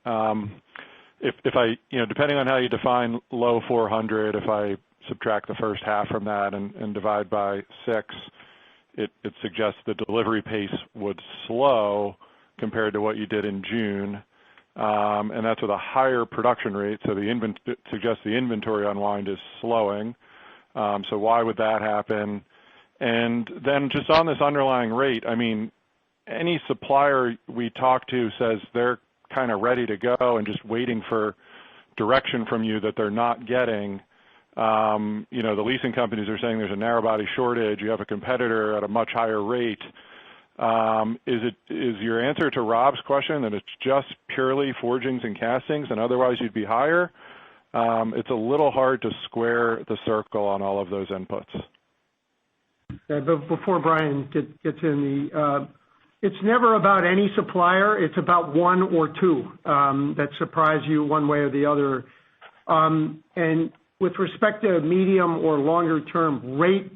If I depending on how you define low 400, if I subtract the first half from that and divide by 6, it suggests the delivery pace would slow compared to what you did in June, and that's with a higher production rate. So it suggests the inventory unwind is slowing. So why would that happen? And then just on this underlying rate, I mean, any supplier we talk to says they're kind of ready to go and just waiting for direction from you that they're not getting. The leasing companies are saying there's a narrow body shortage. You have a competitor at a much higher rate. Is your answer to Rob's question that it's just purely forgings and castings and otherwise you'd be higher? It's a little hard to square the circle on all of those inputs. But before Brian gets in, it's never about any supplier. It's about one or two that surprise you one way or the other. And with respect to medium or longer term rate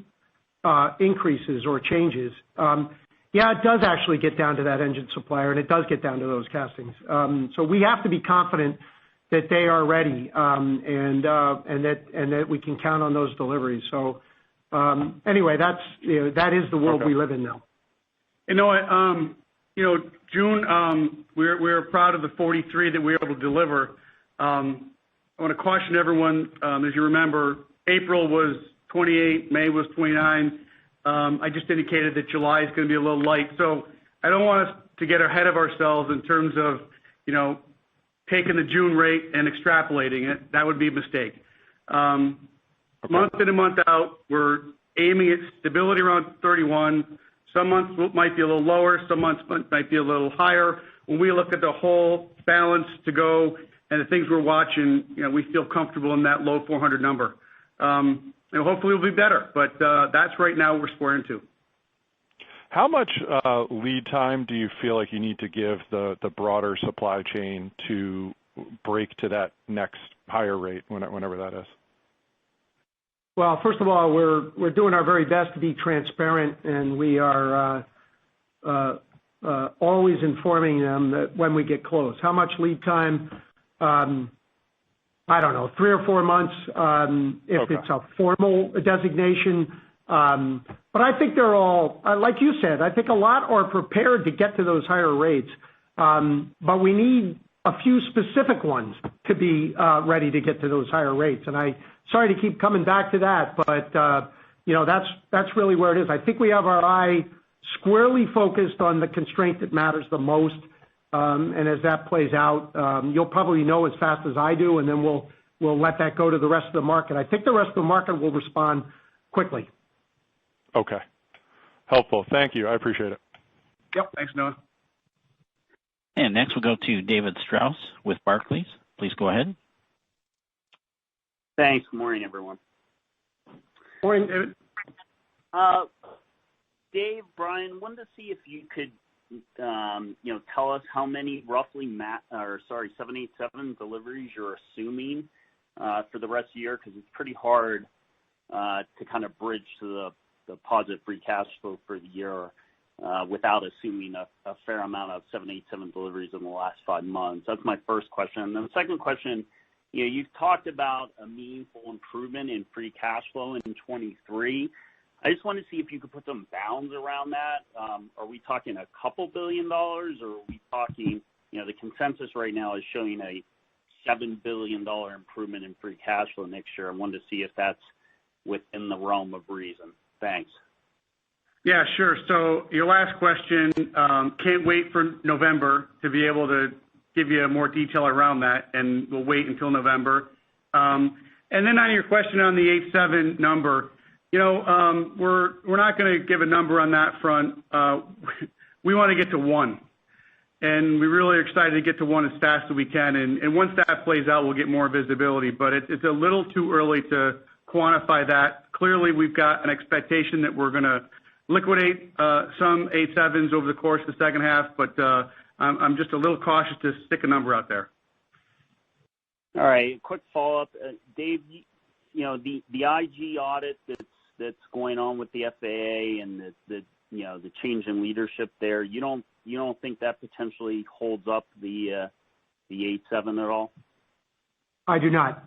increases or changes, it does actually get down to that engine supplier, and it does get down to those castings. So we have to be confident that they are ready and that we can count on those deliveries. So anyway, that is the world we live in now. June, we're proud of the 43 that we were able to deliver. I want to caution everyone, as you remember, April was 28, May was 29. I just indicated that July is going to be a little light. So I don't want us to get ahead of ourselves in terms of, taking the June rate and extrapolating it. That would be a mistake. Okay. Month in and month out, we're aiming at stability around 31. Some months might be a little lower. Some months might be a little higher. When we look at the whole balance to go and the things we're watching, we feel comfortable in that low 400 number. Hopefully it'll be better, but that's right now what we're squaring to. How much lead time do you feel like you need to give the broader supply chain to break to that next higher rate, whenever that is? Well, first of all, we're doing our very best to be transparent, and we are always informing them that when we get close. How much lead time? I don't know, 3 or 4 months if it's a formal designation. But I think they're all, like you said, I think a lot are prepared to get to those higher rates. But we need a few specific ones to be ready to get to those higher rates. And sorry to keep coming back to that, but that's really where it is. I think we have our eye squarely focused on the constraint that matters the most. And as that plays out, you'll probably know as fast as I do, and then we'll let that go to the rest of the market. I think the rest of the market will respond quickly. Okay. Helpful. Thank you. I appreciate it. Yep. Thanks, Noah. And next we'll go to David Strauss with Barclays. Please go ahead. Thanks. Good morning, everyone. Morning, David. Dave, Brian, wanted to see if you could tell us how many roughly 787 deliveries you're assuming for the rest of the year, because it's pretty hard to kind of bridge to the positive free cash flow for the year without assuming a fair amount of 787 deliveries in the last 5 months. That's my first question. And then the second question, you've talked about a meaningful improvement in free cash flow in 23. I just want to see if you could put some bounds around that. Are we talking a couple $1 billion, or are we talking, the consensus right now is showing a $7 billion improvement in free cash flow next year. I wanted to see if that's within the realm of reason. Thanks. Yeah, sure. So your last question, can't wait for November to be able to give you more detail around that, and we'll wait until November. And then on your question on the 87 number, we're not going to give a number on that front. We want to get to 1. And we're really excited to get to 1 as fast as we can. And once that plays out, we'll get more visibility. But it's a little too early to quantify that. Clearly, we've got an expectation that we're going to liquidate some 87s over the course of the second half, but I'm just a little cautious to stick a number out there. All right. Quick follow-up. Dave, the IG audit that's going on with the FAA and the change in leadership there, you don't think that potentially holds up the 87 at all? I do not.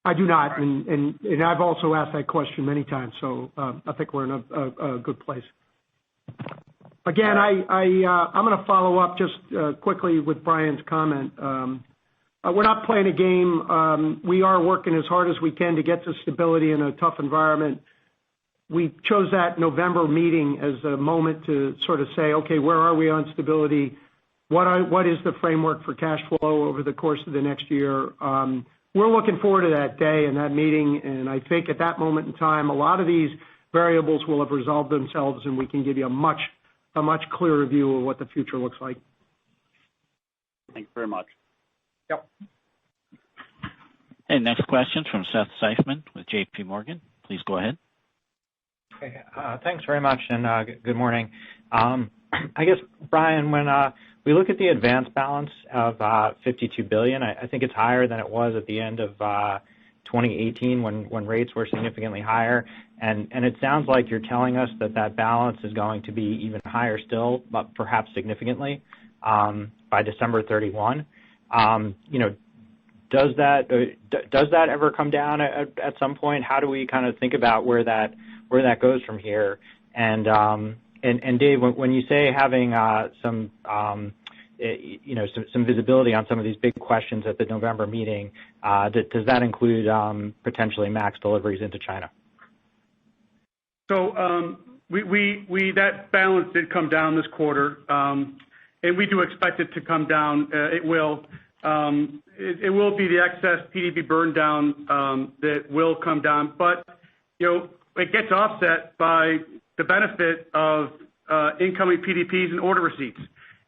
And I've also asked that question many times, so I think we're in a good place. Again, I'm going to follow up just quickly with Brian's comment. We're not playing a game. We are working as hard as we can to get to stability in a tough environment. We chose that November meeting as a moment to sort of say, okay, where are we on stability? What is the framework for cash flow over the course of the next year? We're looking forward to that day and that meeting, and I think at that moment in time, a lot of these variables will have resolved themselves, and we can give you a much clearer view of what the future looks like. Thanks very much. Yep. And next question from Seth Seifman with J.P. Morgan. Please go ahead. Okay, thanks very much, and good morning. I guess, Brian, when we look at the advance balance of $52 billion, I think it's higher than it was at the end of 2018 when rates were significantly higher, and it sounds like you're telling us that balance is going to be even higher still, but perhaps significantly by December 31. Does that ever come down at some point? How do we kind of think about where that goes from here? And Dave, when you say having some visibility on some of these big questions at the November meeting, does that include potentially MAX deliveries into China? So that balance did come down this quarter, and we do expect it to come down. It will. It will be the excess PDP burn down that will come down, but it gets offset by the benefit of incoming PDPs and order receipts,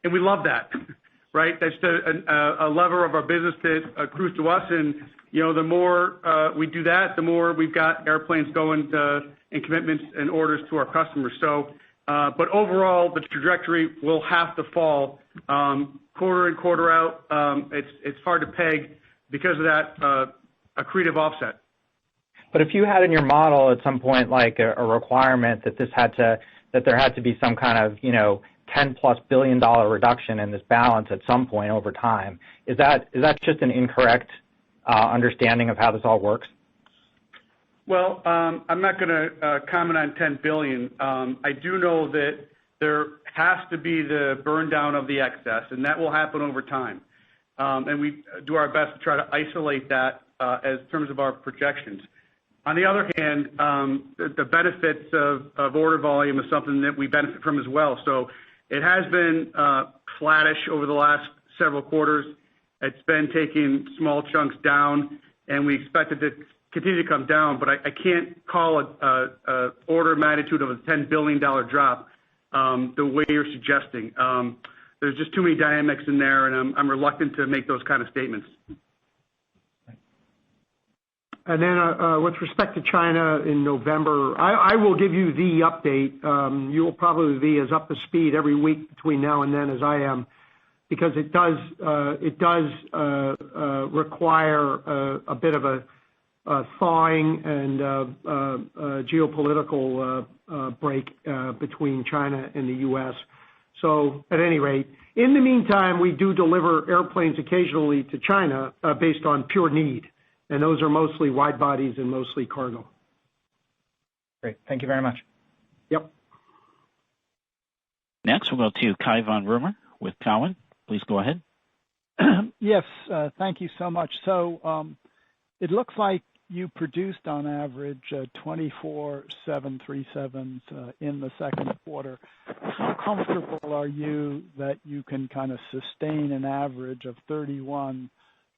and we love that, right? That's a lever of our business that accrues to us, and the more we do that, the more we've got airplanes going and commitments and orders to our customers. So, but overall, the trajectory will have to fall quarter in, quarter out. It's hard to peg because of that accretive offset. But if you had in your model at some point like a requirement that there had to be some kind of $10+ billion reduction in this balance at some point over time, is that just an incorrect understanding of how this all works? Well, I'm not going to comment on $10 billion. I do know that there has to be the burn down of the excess, and that will happen over time. And we do our best to try to isolate that as terms of our projections. On the other hand, the benefits of order volume is something that we benefit from as well. So it has been flattish over the last several quarters. It's been taking small chunks down, and we expect it to continue to come down, but I can't call it a order magnitude of a $10 billion drop the way you're suggesting. There's just too many dynamics in there, and I'm reluctant to make those kind of statements. And then with respect to China in November, I will give you the update. You will probably be as up to speed every week between now and then as I am, because it does require a bit of a thawing and geopolitical break between China and the U.S. So at any rate, in the meantime, we do deliver airplanes occasionally to China based on pure need. And those are mostly wide bodies and mostly cargo. Great. Thank you very much. Yep. Next, we'll go to Cai von Rumohr with Cowen. Please go ahead. Yes, thank you so much. So it looks like you produced on average 24 737s in the second quarter. How comfortable are you that you can kind of sustain an average of 31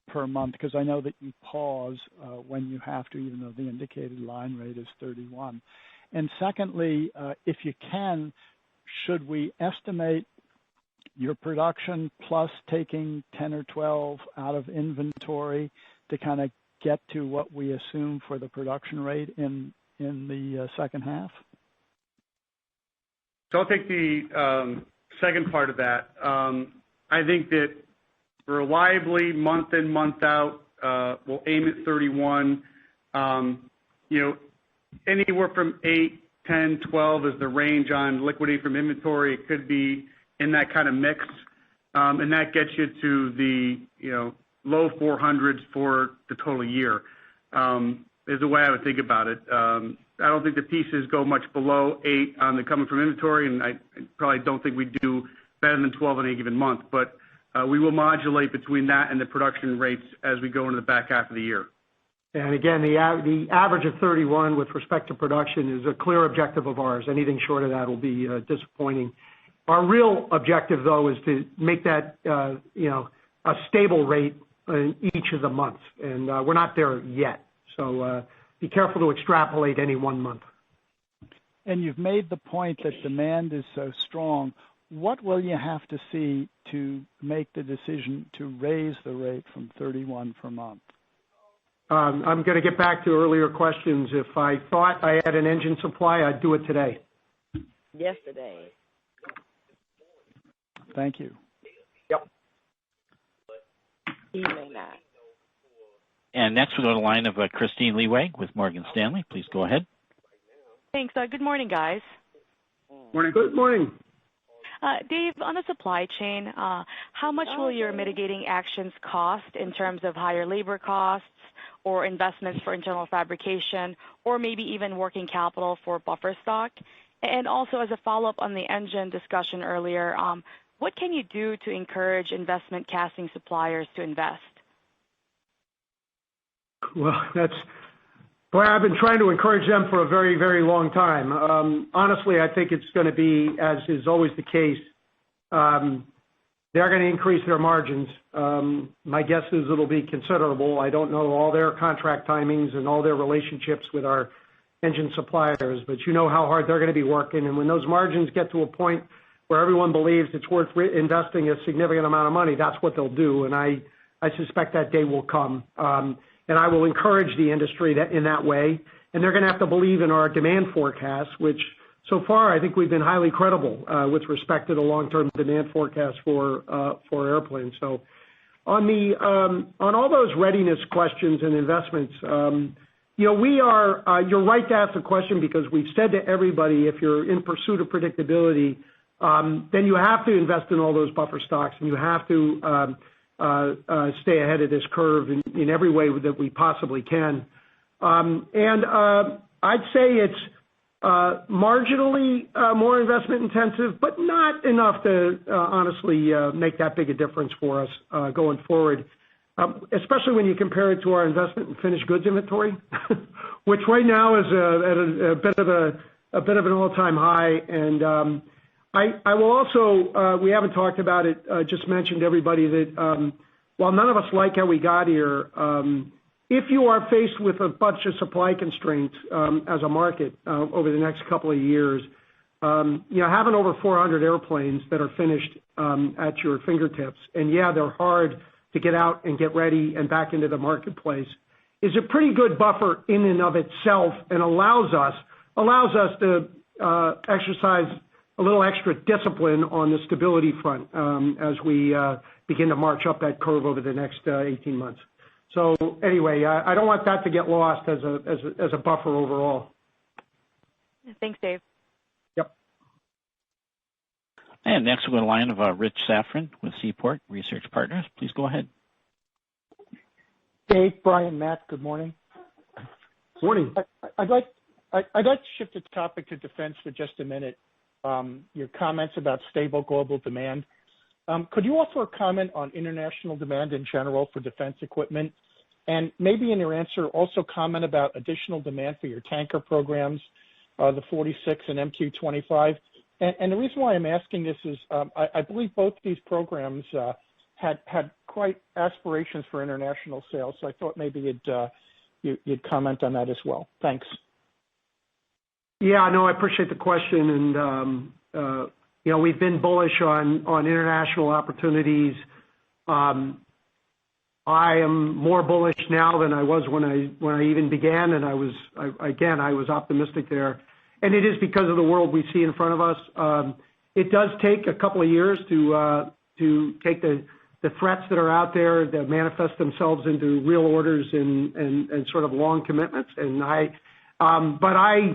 per month? Because I know that you pause when you have to, even though the indicated line rate is 31. And secondly, if you can, should we estimate your production plus taking 10 or 12 out of inventory to kind of get to what we assume for the production rate in the second half? So I'll take the second part of that. I think that reliably, month in, month out, we'll aim at 31. Anywhere from 8, 10, 12 is the range on liquidating from inventory. It could be in that kind of mix, and that gets you to the low 400s for the total year. Is the way I would think about it. I don't think the pieces go much below 8 on the coming from inventory, and I probably don't think we do better than 12 in any given month. But we will modulate between that and the production rates as we go into the back half of the year. And again, the average of 31 with respect to production is a clear objective of ours. Anything short of that will be disappointing. Our real objective, though, is to make that a stable rate in each of the months, and we're not there yet. So be careful to extrapolate any one month. And you've made the point that demand is so strong. What will you have to see to make the decision to raise the rate from 31 per month? I'm going to get back to earlier questions. If I thought I had an engine supply, I'd do it today. Yesterday. Thank you. Yep. He may not. And next we go to the line of Christine Leeweg with Morgan Stanley. Please go ahead. Thanks. Good morning, guys. Morning. Good morning. Dave, on the supply chain, how much will your mitigating actions cost in terms of higher labor costs or investments for internal fabrication or maybe even working capital for buffer stock? And also as a follow-up on the engine discussion earlier, what can you do to encourage investment casting suppliers to invest? Well, I've been trying to encourage them for a very, very long time. Honestly, I think it's going to be, as is always the case, they're going to increase their margins. My guess is it'll be considerable. I don't know all their contract timings and all their relationships with our engine suppliers, but you know how hard they're going to be working. And when those margins get to a point where everyone believes it's worth investing a significant amount of money, that's what they'll do. And I suspect that day will come. And I will encourage the industry in that way. And they're going to have to believe in our demand forecast, which so far I think we've been highly credible with respect to the long-term demand forecast for airplanes. So on all those readiness questions and investments, we are. You're right to ask the question because we've said to everybody, if you're in pursuit of predictability, then you have to invest in all those buffer stocks, and you have to stay ahead of this curve in every way that we possibly can. And I'd say it's marginally more investment intensive, but not enough to honestly make that big a difference for us going forward, especially when you compare it to our investment in finished goods inventory, which right now is at a bit of an all-time high. And I will also, we haven't talked about it, just mentioned to everybody that while none of us like how we got here, if you are faced with a bunch of supply constraints as a market over the next couple of years, having over 400 airplanes that are finished at your fingertips, and they're hard to get out and get ready and back into the marketplace, is a pretty good buffer in and of itself, and allows us to exercise a little extra discipline on the stability front as we begin to march up that curve over the next 18 months. So anyway, I don't want that to get lost as a buffer overall. Thanks, Dave. Yep. And next we'll go to the line of Rich Safran with Seaport Research Partners. Please go ahead. Dave, Brian, Matt, good morning. Morning. I'd like to shift the topic to defense for just a minute. Your comments about stable global demand. Could you offer a comment on international demand in general for defense equipment? And maybe in your answer, also comment about additional demand for your tanker programs, the 46 and MQ-25. And the reason why I'm asking this is I believe both these programs had quite aspirations for international sales, so I thought maybe you'd comment on that as well. Thanks. Yeah, no, I appreciate the question, and we've been bullish on international opportunities. I am more bullish now than I was when I even began, and I was optimistic there, and it is because of the world we see in front of us. It does take a couple of years to take the threats that are out there that manifest themselves into real orders and sort of long commitments, but I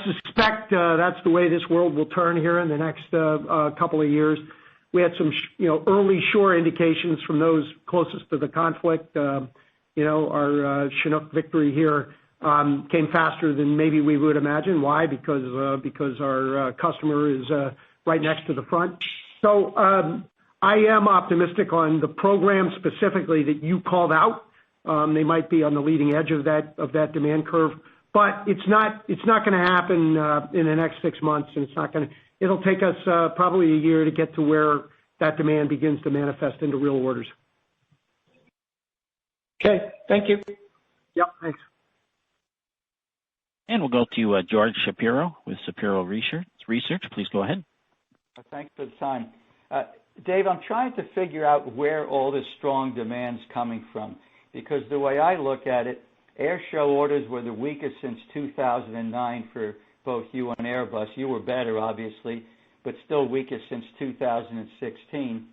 suspect that's the way this world will turn here in the next couple of years. We had some early sure indications from those closest to the conflict. Our Chinook victory here came faster than maybe we would imagine. Why? Because our customer is right next to the front. So I am optimistic on the program specifically that you called out. They might be on the leading edge of that demand curve, but it's not going to happen in the next 6 months, and it'll take us probably a year to get to where that demand begins to manifest into real orders. Okay, thank you. Yep, thanks. And we'll go to George Shapiro with Shapiro Research. Please go ahead. Thanks for the time. Dave, I'm trying to figure out where all this strong demand's coming from, because the way I look at it, air show orders were the weakest since 2009 for both you and Airbus. You were better, obviously, but still weakest since 2016.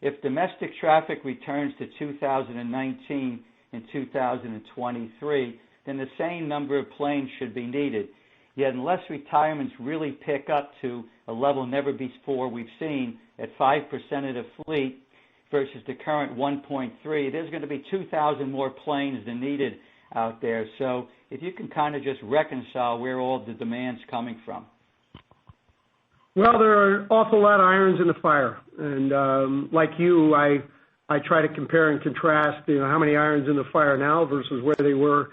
If domestic traffic returns to 2019 and 2023, then the same number of planes should be needed. Yet unless retirements really pick up to a level never before we've seen at 5% of the fleet versus the current 1.3, there's going to be 2,000 more planes than needed out there. So if you can kind of just reconcile where all the demand's coming from. Well, there are an awful lot of irons in the fire, and like you, I try to compare and contrast, how many irons in the fire now versus where they were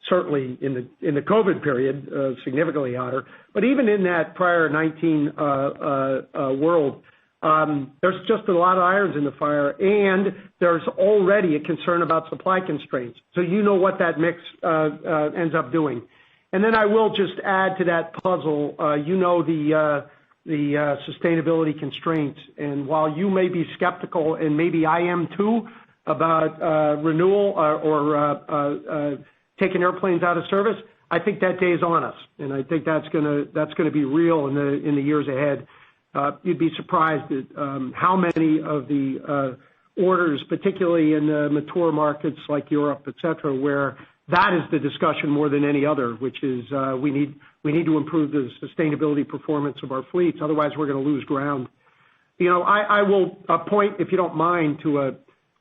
certainly in the COVID period, significantly hotter. But even in that prior 19 world, there's just a lot of irons in the fire, and there's already a concern about supply constraints. So you know what that mix ends up doing. And then I will just add to that puzzle, the sustainability constraints. And while you may be skeptical, and maybe I am too, about renewal or taking airplanes out of service, I think that day is on us, and I think that's gonna be real in the years ahead. You'd be surprised at how many of the orders, particularly in the mature markets like Europe, et cetera, where that is the discussion more than any other, which is we need to improve the sustainability performance of our fleets. Otherwise, we're going to lose ground. I will point, if you don't mind, to a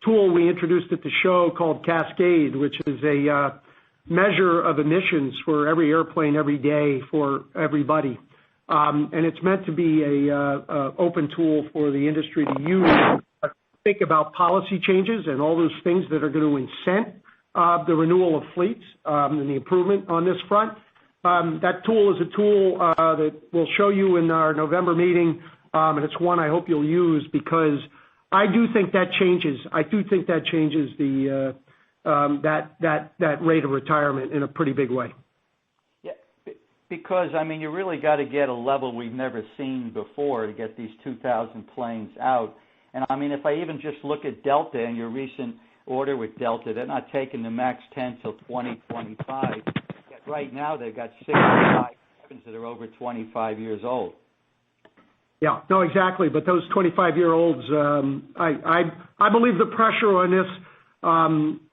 tool we introduced at the show called Cascade, which is a measure of emissions for every airplane every day for everybody. And it's meant to be a open tool for the industry to use. Think about policy changes and all those things that are going to incent the renewal of fleets and the improvement on this front. That tool is a tool that we'll show you in our November meeting, and it's one I hope you'll use, because I do think that changes. I do think that changes the that rate of retirement in a pretty big way. Yeah, because you really got to get a level we've never seen before to get these 2,000 planes out. And if I even just look at Delta and your recent order with Delta, they're not taking the MAX 10 till 2025. Yet right now they've got 65 that are over 25 years old. Yeah, no, exactly. But those 25-year-olds, I believe the pressure on this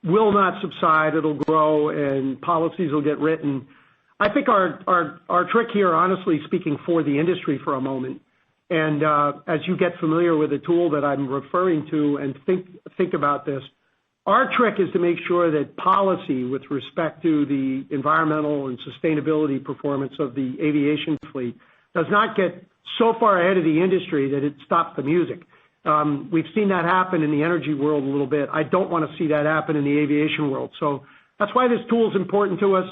will not subside. It'll grow, and policies will get written. I think our trick here, honestly speaking, for the industry for a moment, and as you get familiar with the tool that I'm referring to and think about this, our trick is to make sure that policy with respect to the environmental and sustainability performance of the aviation fleet does not get so far ahead of the industry that it stops the music. We've seen that happen in the energy world a little bit. I don't want to see that happen in the aviation world. So that's why this tool is important to us.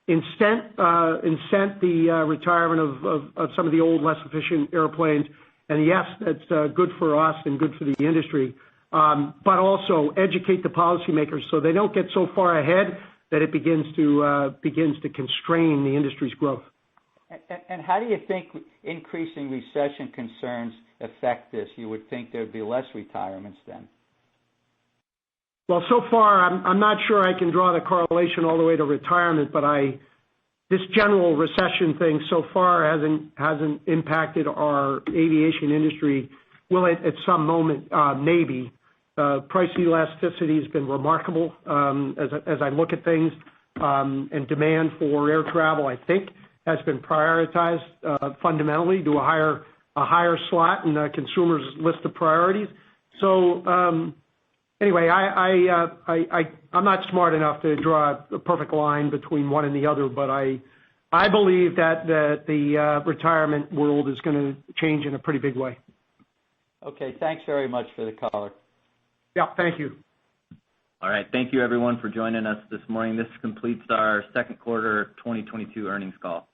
Incent the retirement of some of the old, less efficient airplanes. And yes, that's good for us and good for the industry. But also educate the policymakers so they don't get so far ahead that it begins to constrain the industry's growth. And how do you think increasing recession concerns affect this? You would think there'd be less retirements then. Well, so far, I'm not sure I can draw the correlation all the way to retirement, but this general recession thing so far hasn't impacted our aviation industry. Will it at some moment? Maybe. Price elasticity has been remarkable as I look at things, and demand for air travel, I think, has been prioritized fundamentally to a higher slot in the consumer's list of priorities. So anyway, I'm not smart enough to draw a perfect line between one and the other, but I believe that the retirement world is going to change in a pretty big way. Okay, thanks very much for the caller. Yeah, thank you. All right, thank you everyone for joining us this morning. This completes our second quarter 2022 earnings call.